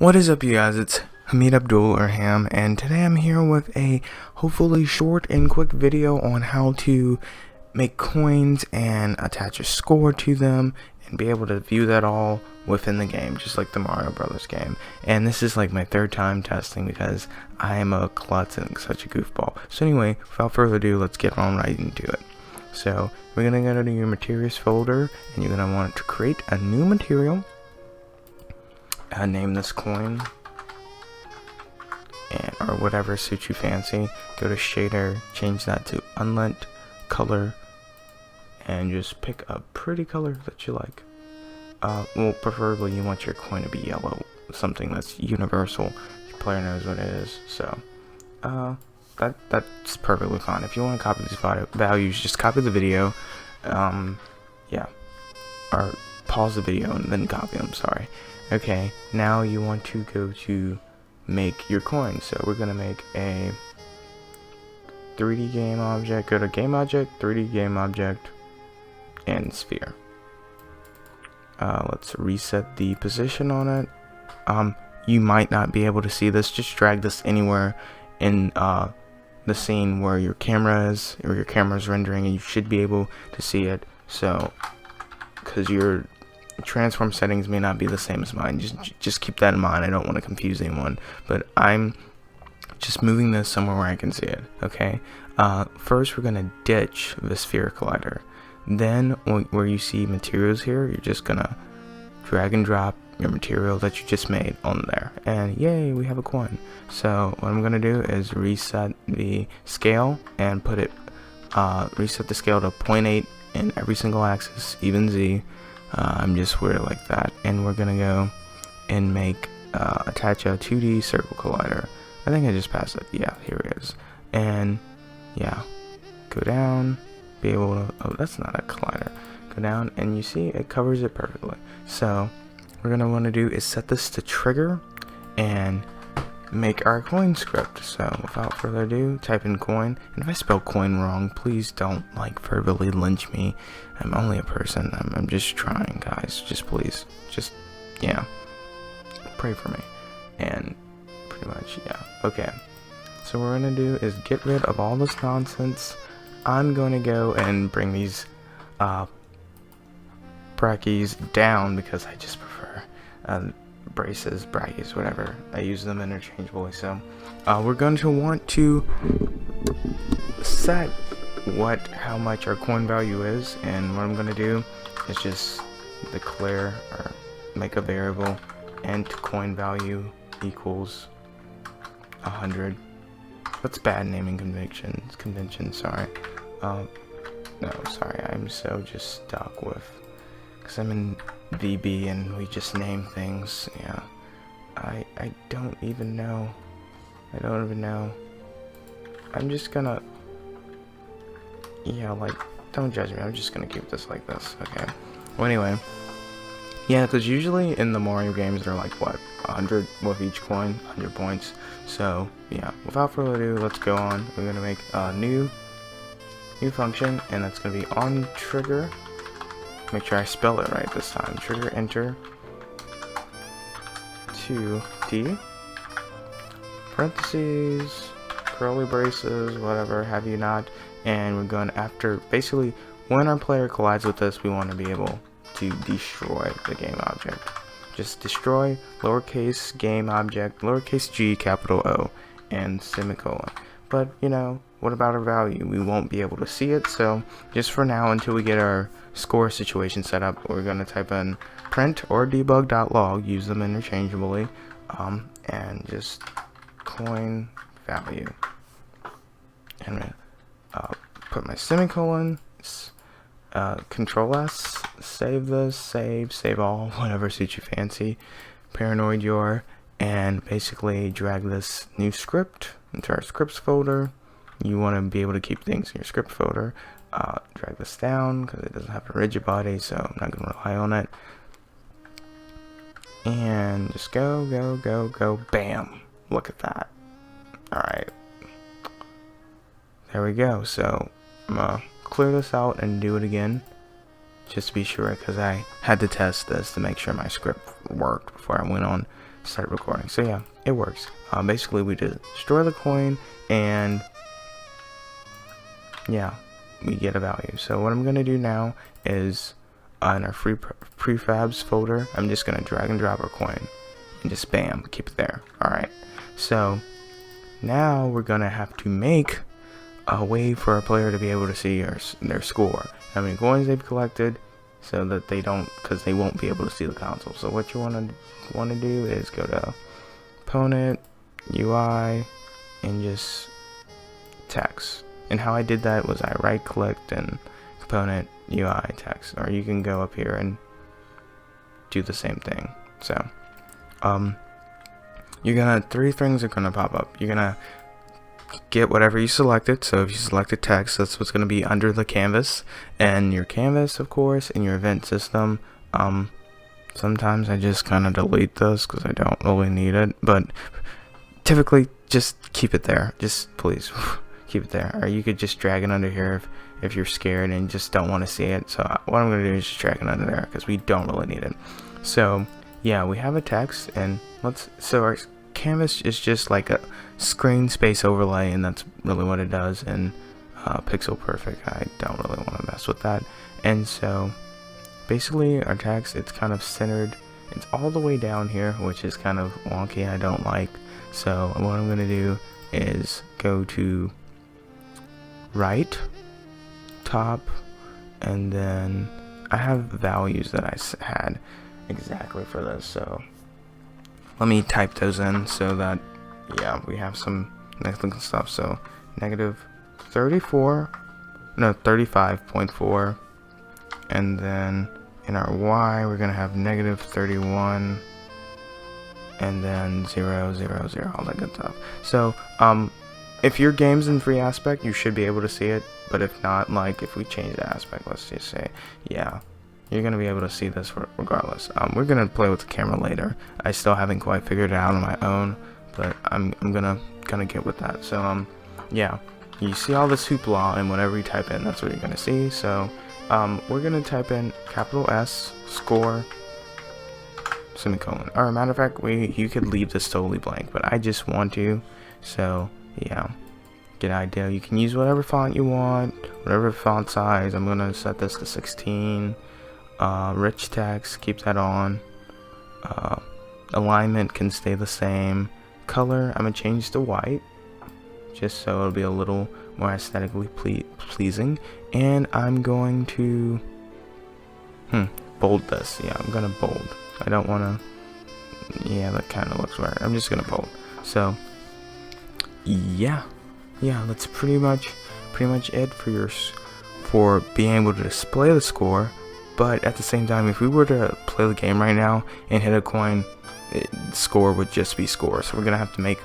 What is up, you guys? It's Hamid Abdul or Ham, and today I'm here with a hopefully short and quick video on how to make coins and attach a score to them and be able to view that all within the game, just like the Mario Brothers game. And this is like my third time testing because I am a klutz and such a goofball. So anyway, without further ado, let's get on right into it. So we're gonna go to your materials folder, and you're gonna want to create a new material. Name this coin, or whatever suits you fancy. Go to shader, change that to unlit color, and just pick a pretty color that you like. Well, preferably you want your coin to be yellow, something that's universal. Your player knows what it is, so that's perfectly fine. If you want to copy these values, just copy the video, yeah, or pause the video and then copy them. Sorry. Okay, now you want to go to make your coin. So we're gonna make a 3D game object. Go to game object, 3D game object, and sphere. Let's reset the position on it. You might not be able to see this. Just drag this anywhere in the scene where your camera is, or your camera's rendering, and you should be able to see it. So, because your transform settings may not be the same as mine, just keep that in mind. I don't want to confuse anyone, but I'm just moving this somewhere where I can see it. Okay, first we're gonna ditch the sphere collider. Then where you see materials here, you're just gonna drag and drop your material that you just made on there, and yay, we have a coin. So what I'm gonna do is reset the scale and put it reset the scale to 0.8 in every single axis, even Z. I'm just weird like that, and we're gonna go and make attach a 2D circle collider. I think I just passed it. Yeah, here it is. And yeah, go down, be able to, oh, that's not a collider. Go down, and you see it covers it perfectly. So what we're gonna want to do is set this to trigger and make our coin script. So without further ado, type in coin, and if I spell coin wrong, please don't like verbally lynch me. I'm only a person. I'm just trying, guys. Just please, just yeah, pray for me. And pretty much, yeah. Okay, so what we're gonna do is get rid of all this nonsense. I'm going to go and bring these brackies down because I just prefer braces, brackies, whatever. I use them interchangeably. So we're going to want to set how much our coin value is, and what I'm going to do is just declare or make a variable int coin value equals 100. That's bad naming convention, sorry. No, sorry, I'm so just stuck with, because I'm in VB and we just name things. Yeah, I don't even know. I'm just gonna, yeah, like, don't judge me. I'm just gonna keep this like this. Okay, well, anyway, yeah, because usually in the Mario games they're like, what, 100 with each coin, 100 points. So yeah, without further ado, let's go on. We're gonna make a new function, and that's gonna be on trigger. Make sure I spell it right this time. Trigger enter 2D parentheses, curly braces, whatever have you not, and we're going after, basically when our player collides with this, we want to be able to destroy the game object. Just destroy lowercase game object, lowercase g, capital O, and semicolon. But you know, what about our value? We won't be able to see it, so just for now, until we get our score situation set up, we're going to type in print or debug.log, use them interchangeably, and just coin value. And put my semicolon, Control S, save this, save all, whatever suits you fancy, paranoid you are, and basically drag this new script into our scripts folder. You want to be able to keep things in your script folder. Drag this down because it doesn't have a rigid body, so I'm not going to rely on it. And just go, bam! Look at that. Alright. There we go. So I'm going to clear this out and do it again, just to be sure, because I had to test this to make sure my script worked before I went on start recording. So yeah, it works. Basically we destroy the coin, and yeah, we get a value. So what I'm gonna do now is in our free prefabs folder, I'm just gonna drag and drop our coin and just bam, keep it there. Alright, so now we're gonna have to make a way for a player to be able to see their score, how many coins they've collected, so that because they won't be able to see the console. So what you want to do is go to Component, UI, and just text. And how I did that was I right clicked and Component, UI, text. Or you can go up here and do the same thing. So three things are gonna pop up. You're gonna get whatever you selected. So if you selected text, that's what's going to be under the canvas, and your canvas, of course, and your event system. Sometimes I just kind of delete this because I don't really need it, but typically just keep it there. Just please keep it there. Or you could just drag it under here if you're scared and just don't want to see it. So what I'm going to do is just drag it under there because we don't really need it. So yeah, we have a text, and so our canvas is just like a screen space overlay, and that's really what it does. And pixel perfect, I don't really want to mess with that. And so basically our text, it's kind of centered, it's all the way down here, which is kind of wonky, I don't like. So what I'm gonna do is go to right, top, and then I have values that I had exactly for this, so let me type those in so that, yeah, we have some nice looking stuff. So negative 35.4, and then in our Y we're gonna have negative 31, and then 0, 0, 0, all that good stuff. So if your game's in free aspect, you should be able to see it, but if not, like if we change the aspect, let's just say, yeah, you're going to be able to see this regardless. We're going to play with the camera later. I still haven't quite figured it out on my own, but I'm gonna get with that. So yeah, you see all this hoopla, and whatever you type in, that's what you're going to see. So we're going to type in capital S, score, semicolon. Or matter of fact, you could leave this totally blank, but I just want to. So yeah, get an idea. You can use whatever font you want, whatever font size. I'm going to set this to 16. Rich text, keep that on. Alignment can stay the same. Color, I'm gonna change to white, just so it'll be a little more aesthetically pleasing. And I'm going to bold this. Yeah, I'm gonna bold. I don't want to. Yeah, that kind of looks weird. I'm just gonna bold. So yeah, that's pretty much it for being able to display the score. But at the same time, if we were to play the game right now and hit a coin, score would just be score. So we're gonna have to make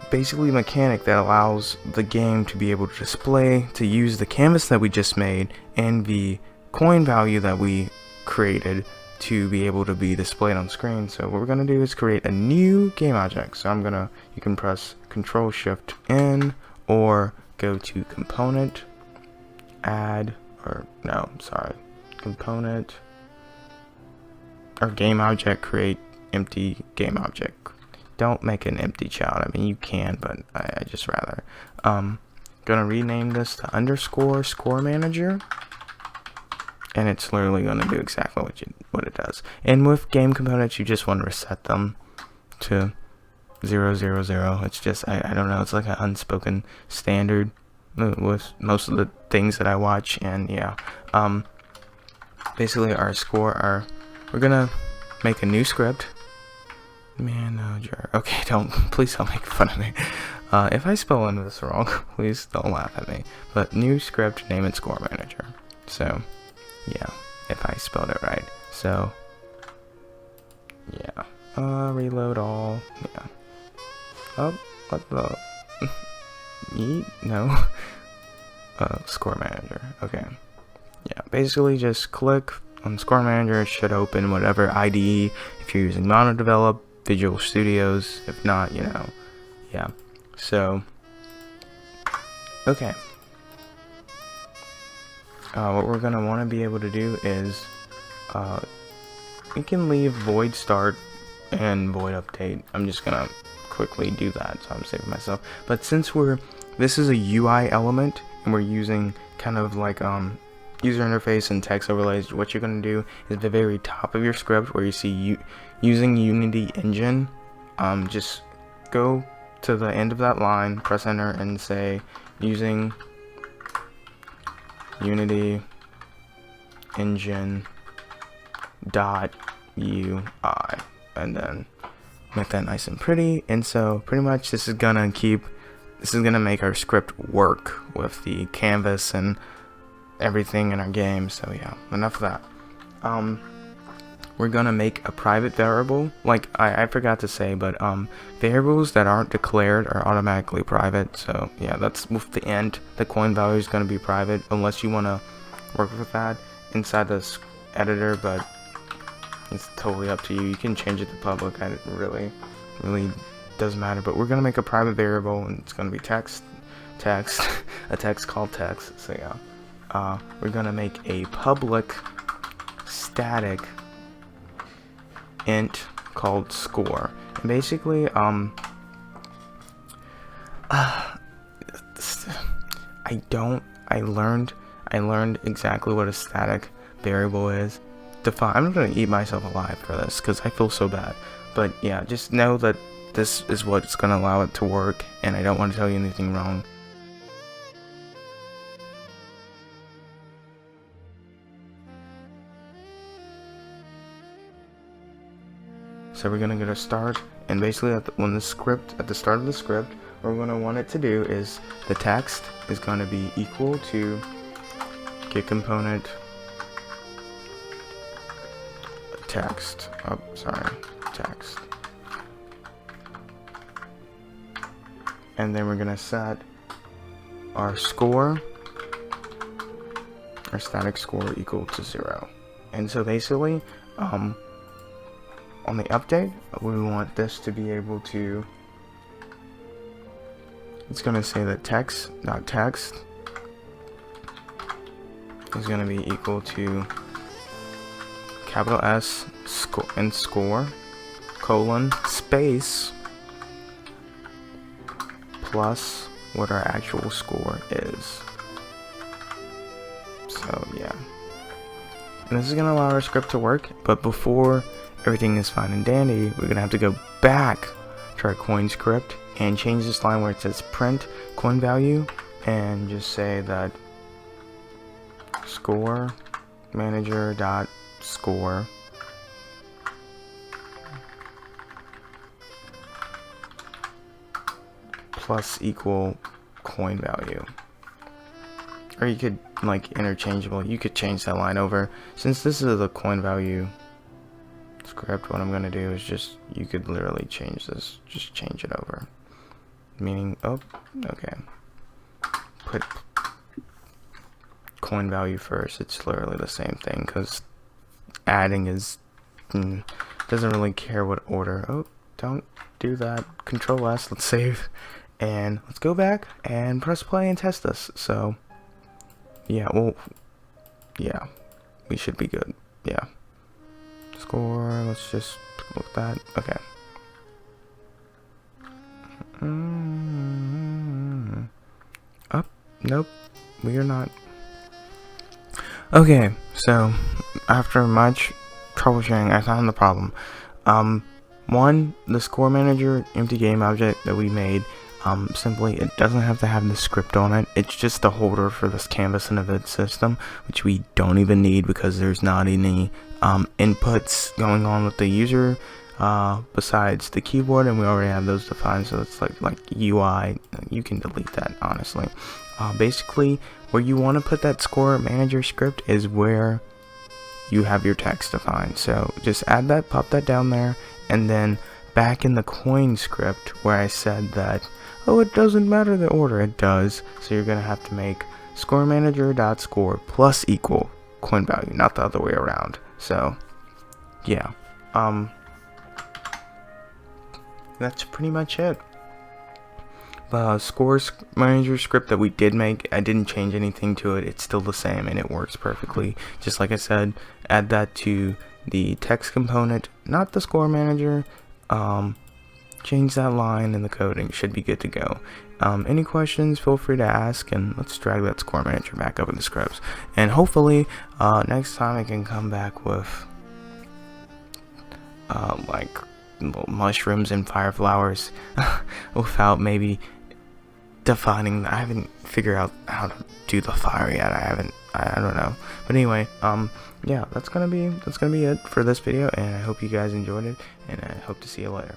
basically a mechanic that allows the game to be able to use the canvas that we just made and the coin value that we created to be able to be displayed on screen. So what we're gonna do is create a new game object. So you can press Control Shift N, or go to Component, Add. Component or game object, create empty game object. Don't make an empty child. I mean, you can, but I just rather. Gonna rename this to underscore score manager, and it's literally gonna do exactly what it does. And with game components, you just want to reset them to 0, 0, 0. It's just I don't know. It's like an unspoken standard with most of the things that I watch. And yeah, basically our score, we're gonna make a new script. Manager. Okay, please don't make fun of me. If I spell into this wrong, please don't laugh at me. But new script, name it score manager. So yeah, if I spelled it right. So yeah, reload all. Yeah. Oh, what the? No. Score manager. Okay. Yeah, basically just click on score manager. It should open whatever IDE, if you're using Monodevelop, Visual Studios. If not, yeah. So okay, what we're gonna want to be able to do is we can leave void start and void update. I'm just gonna quickly do that, so I'm saving myself. But since this is a UI element and we're using kind of like user interface and text overlays, what you're gonna do is at the very top of your script where you see using Unity engine, just go to the end of that line, press enter, and say using Unity engine dot UI, and then make that nice and pretty. And so pretty much this is gonna make our script work with the canvas and everything in our game. So yeah, enough of that. We're gonna make a private variable. Like I forgot to say, but variables that aren't declared are automatically private. So yeah, that's with the end. The coin value is gonna be private unless you wanna work with that inside this editor, but it's totally up to you. You can change it to public. I really doesn't matter. But we're gonna make a private variable, and it's gonna be text, a text called text. So yeah, we're gonna make a public static int called score. And basically, I learned exactly what a static variable is. I'm gonna eat myself alive for this because I feel so bad. But yeah, just know that this is what's gonna allow it to work, and I don't want to tell you anything wrong. So we're gonna go to start, and basically at the start of the script, what we're gonna want it to do is the text is gonna be equal to get component text. Oh, sorry, text. And then we're gonna set our score, our static score, equal to 0. And so basically, on the update, we want this to be able to, it's going to say that text.text is going to be equal to capital S score colon space plus what our actual score is. So yeah, and this is going to allow our script to work, but before everything is fine and dandy, we're gonna have to go back to our coin script and change this line where it says print coin value, and just say that score manager dot score plus equal coin value. Or you could, like, interchangeable, you could change that line over. Since this is a coin value script, what I'm gonna do is just, you could literally change this, just change it over, meaning, oh, okay, put coin value first. It's literally the same thing, because adding is doesn't really care what order. Oh, don't do that. Control S, let's save, and let's go back and press play and test this. So yeah, well, yeah, we should be good. Yeah, score, let's just look that. Okay. Up, nope, we are not. Okay, so after much troubleshooting, I found the problem. One, the score manager empty game object that we made, simply, it doesn't have to have the script on it. It's just the holder for this canvas and event system, which we don't even need because there's not any inputs going on with the user besides the keyboard, and we already have those defined. So it's like UI. You can delete that, honestly. Basically, where you want to put that score manager script is where you have your text defined. So just add that, pop that down there, and then back in the coin script where I said that, oh, it doesn't matter the order, it does. So you're gonna have to make score manager dot score plus equal coin value, not the other way around. So yeah, that's pretty much it. The scores manager script that we did make, I didn't change anything to it. It's still the same and it works perfectly. Just like I said, add that to the text component, not the score manager. Change that line in the code and should be good to go. Any questions, feel free to ask, and let's drag that score manager back up in the scripts. And hopefully next time I can come back with like mushrooms and fire flowers without maybe defining. I haven't figured out how to do the fire yet. I don't know. But anyway, yeah, that's gonna be it for this video, and I hope you guys enjoyed it, and I hope to see you later.